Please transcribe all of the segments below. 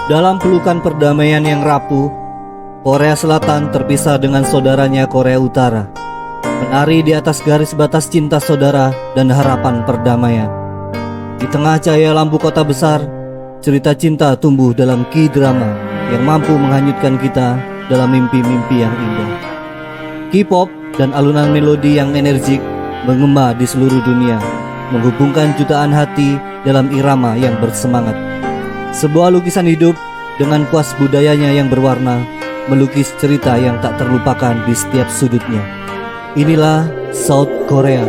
Dalam pelukan perdamaian yang rapuh, Korea Selatan terpisah dengan saudaranya Korea Utara, menari di atas garis batas cinta saudara dan harapan perdamaian. Di tengah cahaya lampu kota besar, cerita cinta tumbuh dalam K-drama yang mampu menghanyutkan kita dalam mimpi-mimpi yang indah. K-pop dan alunan melodi yang energik mengema di seluruh dunia, menghubungkan jutaan hati dalam irama yang bersemangat. Sebuah lukisan hidup dengan kuas budayanya yang berwarna, melukis cerita yang tak terlupakan di setiap sudutnya. Inilah South Korea.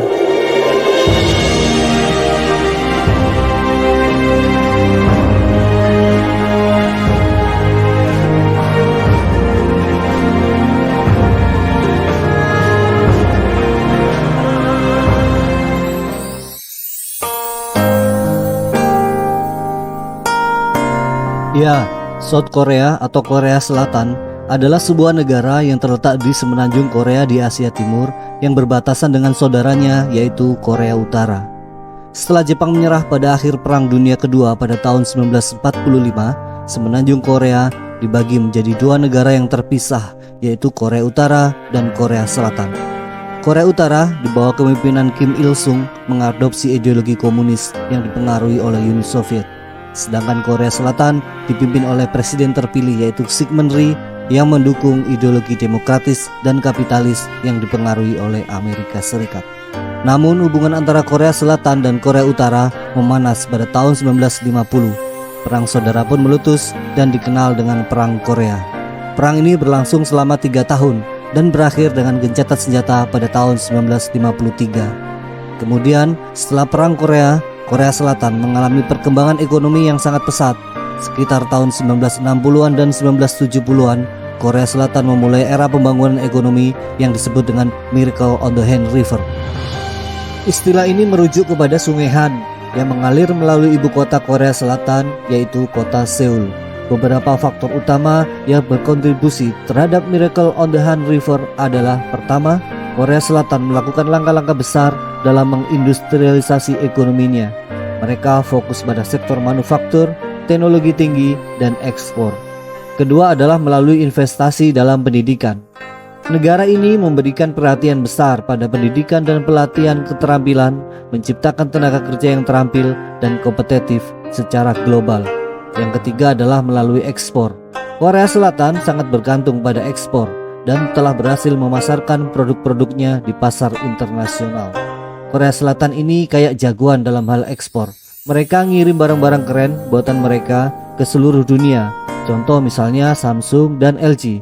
Ya, South Korea atau Korea Selatan adalah sebuah negara yang terletak di semenanjung Korea di Asia Timur yang berbatasan dengan saudaranya yaitu Korea Utara. Setelah Jepang menyerah pada akhir Perang Dunia Kedua pada tahun 1945, semenanjung Korea dibagi menjadi dua negara yang terpisah yaitu Korea Utara dan Korea Selatan. Korea Utara di bawah kepemimpinan Kim Il-sung mengadopsi ideologi komunis yang dipengaruhi oleh Uni Soviet. Sedangkan Korea Selatan dipimpin oleh presiden terpilih yaitu Syngman Rhee yang mendukung ideologi demokratis dan kapitalis yang dipengaruhi oleh Amerika Serikat. Namun hubungan antara Korea Selatan dan Korea Utara memanas pada tahun 1950. Perang saudara pun meletus dan dikenal dengan Perang Korea. Perang ini berlangsung selama 3 tahun dan berakhir dengan gencatan senjata pada tahun 1953. Kemudian setelah Perang Korea, Korea Selatan mengalami perkembangan ekonomi yang sangat pesat. Sekitar tahun 1960-an dan 1970-an, Korea Selatan memulai era pembangunan ekonomi yang disebut dengan Miracle on the Han River. Istilah ini merujuk kepada Sungai Han yang mengalir melalui ibu kota Korea Selatan yaitu kota Seoul. Beberapa faktor utama yang berkontribusi terhadap Miracle on the Han River adalah: pertama, Korea Selatan melakukan langkah-langkah besar dalam mengindustrialisasi ekonominya. Mereka fokus pada sektor manufaktur, teknologi tinggi, dan ekspor. Kedua adalah melalui investasi dalam pendidikan. Negara ini memberikan perhatian besar pada pendidikan dan pelatihan keterampilan, menciptakan tenaga kerja yang terampil dan kompetitif secara global. Yang ketiga adalah melalui ekspor. Korea Selatan sangat bergantung pada ekspor dan telah berhasil memasarkan produk-produknya di pasar internasional. Korea Selatan ini kayak jagoan dalam hal ekspor. Mereka ngirim barang-barang keren buatan mereka ke seluruh dunia. Contoh misalnya Samsung dan LG.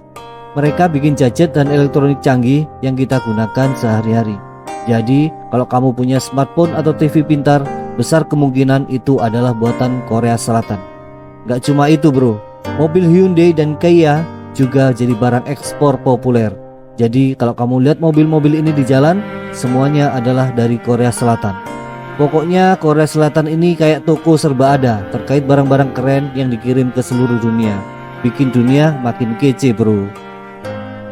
Mereka bikin gadget dan elektronik canggih yang kita gunakan sehari-hari. Jadi kalau kamu punya smartphone atau TV pintar, besar kemungkinan itu adalah buatan Korea Selatan. Gak cuma itu bro, mobil Hyundai dan Kia juga jadi barang ekspor populer. Jadi kalau kamu lihat mobil-mobil ini di jalan, semuanya adalah dari Korea Selatan. Pokoknya Korea Selatan ini kayak toko serba ada terkait barang-barang keren yang dikirim ke seluruh dunia. Bikin dunia makin kece bro.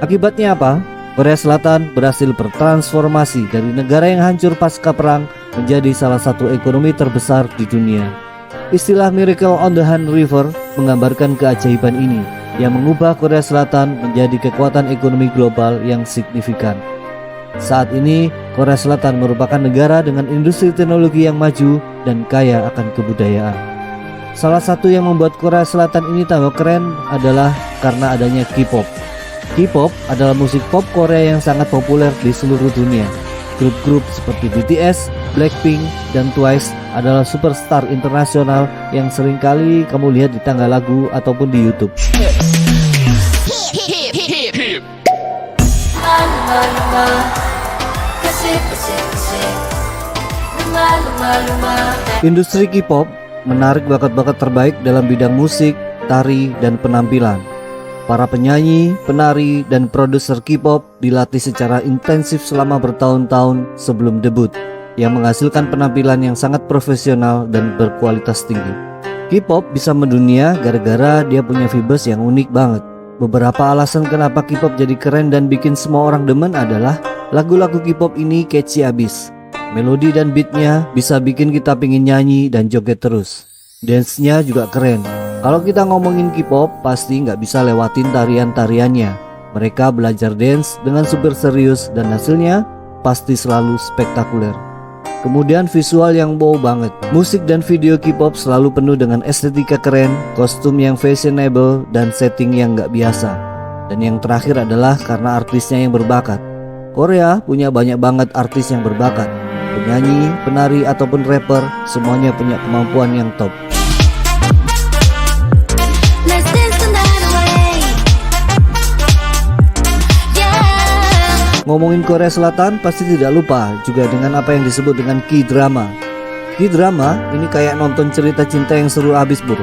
Akibatnya apa? Korea Selatan berhasil bertransformasi dari negara yang hancur pasca perang menjadi salah satu ekonomi terbesar di dunia. Istilah Miracle on the Han River menggambarkan keajaiban ini yang mengubah Korea Selatan menjadi kekuatan ekonomi global yang signifikan. Saat ini, Korea Selatan merupakan negara dengan industri teknologi yang maju dan kaya akan kebudayaan. Salah satu yang membuat Korea Selatan ini tambah keren adalah karena adanya K-pop. K-pop adalah musik pop Korea yang sangat populer di seluruh dunia. Grup-grup seperti BTS, Blackpink, dan Twice adalah superstar internasional yang seringkali kamu lihat di tangga lagu ataupun di YouTube. Industri K-pop menarik bakat-bakat terbaik dalam bidang musik, tari, dan penampilan. Para penyanyi, penari, dan produser K-pop dilatih secara intensif selama bertahun-tahun sebelum debut, yang menghasilkan penampilan yang sangat profesional dan berkualitas tinggi. K-pop bisa mendunia gara-gara dia punya vibes yang unik banget. Beberapa alasan kenapa K-pop jadi keren dan bikin semua orang demen adalah lagu-lagu K-pop ini catchy abis. Melodi dan beatnya bisa bikin kita pingin nyanyi dan joget terus. Dance-nya juga keren. Kalau kita ngomongin K-pop, pasti nggak bisa lewatin tarian-tariannya. Mereka belajar dance dengan super serius dan hasilnya pasti selalu spektakuler. Kemudian visual yang wow banget. Musik dan video K-pop selalu penuh dengan estetika keren, kostum yang fashionable, dan setting yang nggak biasa. Dan yang terakhir adalah karena artisnya yang berbakat. Korea punya banyak banget artis yang berbakat. Penyanyi, penari, ataupun rapper, semuanya punya kemampuan yang top. Ngomongin Korea Selatan pasti tidak lupa juga dengan apa yang disebut dengan K-drama. K-drama ini kayak nonton cerita cinta yang seru abis bro.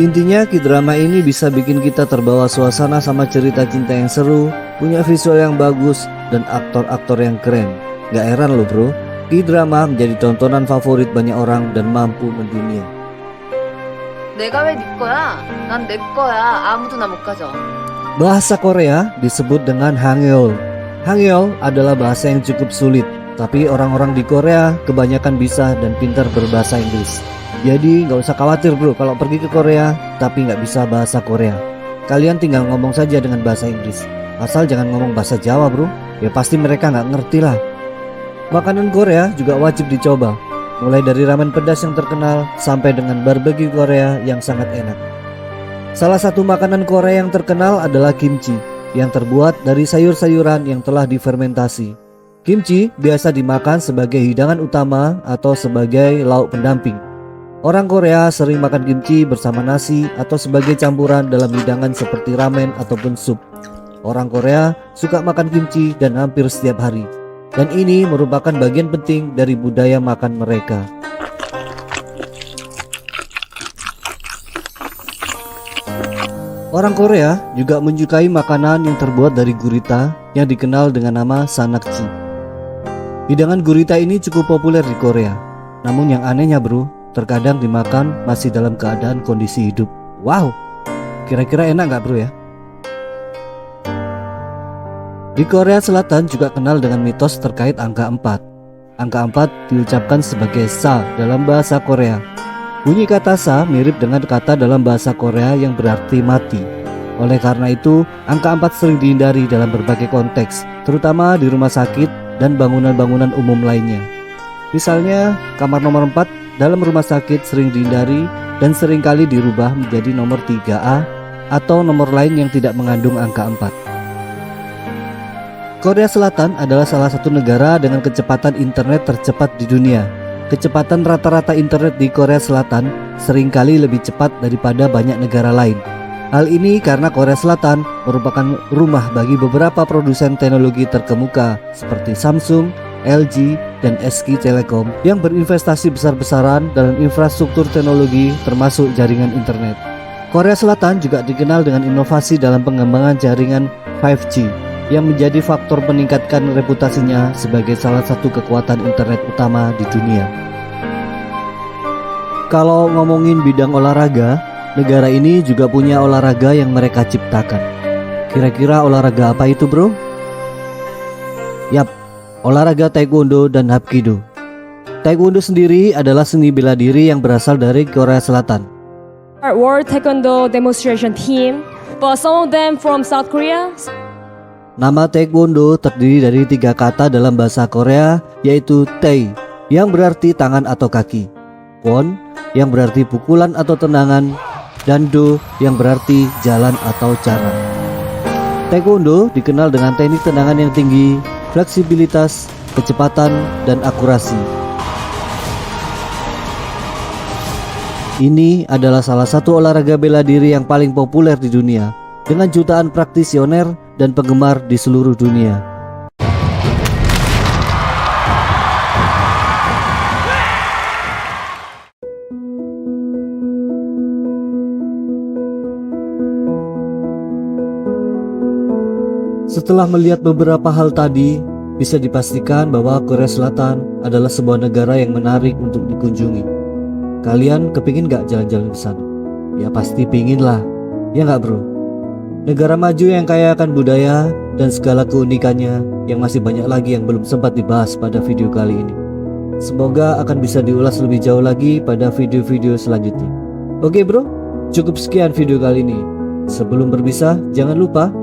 Intinya K-drama ini bisa bikin kita terbawa suasana sama cerita cinta yang seru, punya visual yang bagus, dan aktor-aktor yang keren. Gak heran loh bro, K-drama menjadi tontonan favorit banyak orang dan mampu mendunia. 내가 왜 네 거야? 난 내 거야. 아무도나 못 가져. Bahasa Korea disebut dengan Hangul. Hangul adalah bahasa yang cukup sulit, tapi orang-orang di Korea kebanyakan bisa dan pintar berbahasa Inggris. Jadi nggak usah khawatir bro kalau pergi ke Korea tapi nggak bisa bahasa Korea. Kalian tinggal ngomong saja dengan bahasa Inggris. Asal jangan ngomong bahasa Jawa bro, ya pasti mereka nggak ngerti lah. Makanan Korea juga wajib dicoba, mulai dari ramen pedas yang terkenal sampai dengan barbecue Korea yang sangat enak. Salah satu makanan Korea yang terkenal adalah kimchi, yang terbuat dari sayur-sayuran yang telah difermentasi. Kimchi biasa dimakan sebagai hidangan utama atau sebagai lauk pendamping. Orang Korea sering makan kimchi bersama nasi atau sebagai campuran dalam hidangan seperti ramen ataupun sup. Orang Korea suka makan kimchi dan hampir setiap hari. Dan ini merupakan bagian penting dari budaya makan mereka. Orang Korea juga menyukai makanan yang terbuat dari gurita yang dikenal dengan nama sanakji. Hidangan gurita ini cukup populer di Korea. Namun yang anehnya bro, terkadang dimakan masih dalam keadaan kondisi hidup. Wow, kira-kira enak gak bro ya? Di Korea Selatan juga kenal dengan mitos terkait angka 4. Angka 4 diucapkan sebagai sa dalam bahasa Korea. Bunyi kata sa mirip dengan kata dalam bahasa Korea yang berarti mati. Oleh karena itu, angka 4 sering dihindari dalam berbagai konteks, terutama di rumah sakit dan bangunan-bangunan umum lainnya. Misalnya, kamar nomor 4 dalam rumah sakit sering dihindari dan seringkali dirubah menjadi nomor 3A atau nomor lain yang tidak mengandung angka 4. Korea Selatan adalah salah satu negara dengan kecepatan internet tercepat di dunia. Kecepatan rata-rata internet di Korea Selatan seringkali lebih cepat daripada banyak negara lain. Hal ini karena Korea Selatan merupakan rumah bagi beberapa produsen teknologi terkemuka seperti Samsung, LG, dan SK Telecom yang berinvestasi besar-besaran dalam infrastruktur teknologi termasuk jaringan internet. Korea Selatan juga dikenal dengan inovasi dalam pengembangan jaringan 5G yang menjadi faktor meningkatkan reputasinya sebagai salah satu kekuatan internet utama di dunia. Kalau ngomongin bidang olahraga, negara ini juga punya olahraga yang mereka ciptakan. Kira-kira olahraga apa itu bro? Yap, olahraga Taekwondo dan Hapkido. Taekwondo sendiri adalah seni bela diri yang berasal dari Korea Selatan. World Taekwondo Demonstration Team, but some of them from South Korea. Nama Taekwondo terdiri dari 3 kata dalam bahasa Korea, yaitu Tae yang berarti tangan atau kaki, Kwon yang berarti pukulan atau tendangan, dan Do yang berarti jalan atau cara. Taekwondo dikenal dengan teknik tendangan yang tinggi, fleksibilitas, kecepatan, dan akurasi. Ini adalah salah satu olahraga bela diri yang paling populer di dunia, dengan jutaan praktisioner dan penggemar di seluruh dunia. Setelah melihat beberapa hal tadi, bisa dipastikan bahwa Korea Selatan adalah sebuah negara yang menarik untuk dikunjungi. Kalian kepingin gak jalan-jalan ke sana? Ya pasti pingin lah, ya gak bro? Negara maju yang kaya akan budaya dan segala keunikannya yang masih banyak lagi yang belum sempat dibahas pada video kali ini. Semoga akan bisa diulas lebih jauh lagi pada video-video selanjutnya. Oke bro, Cukup sekian video kali ini. Sebelum berpisah, jangan lupa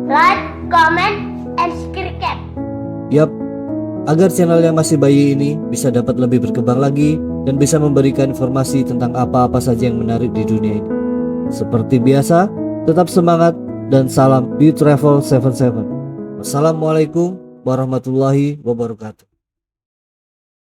Like, comment, and subscribe. Yap, agar channel yang masih bayi ini bisa dapat lebih berkembang lagi dan bisa memberikan informasi tentang apa-apa saja yang menarik di dunia ini. Seperti biasa, tetap semangat dan salam di Travel 77. Wassalamualaikum warahmatullahi wabarakatuh.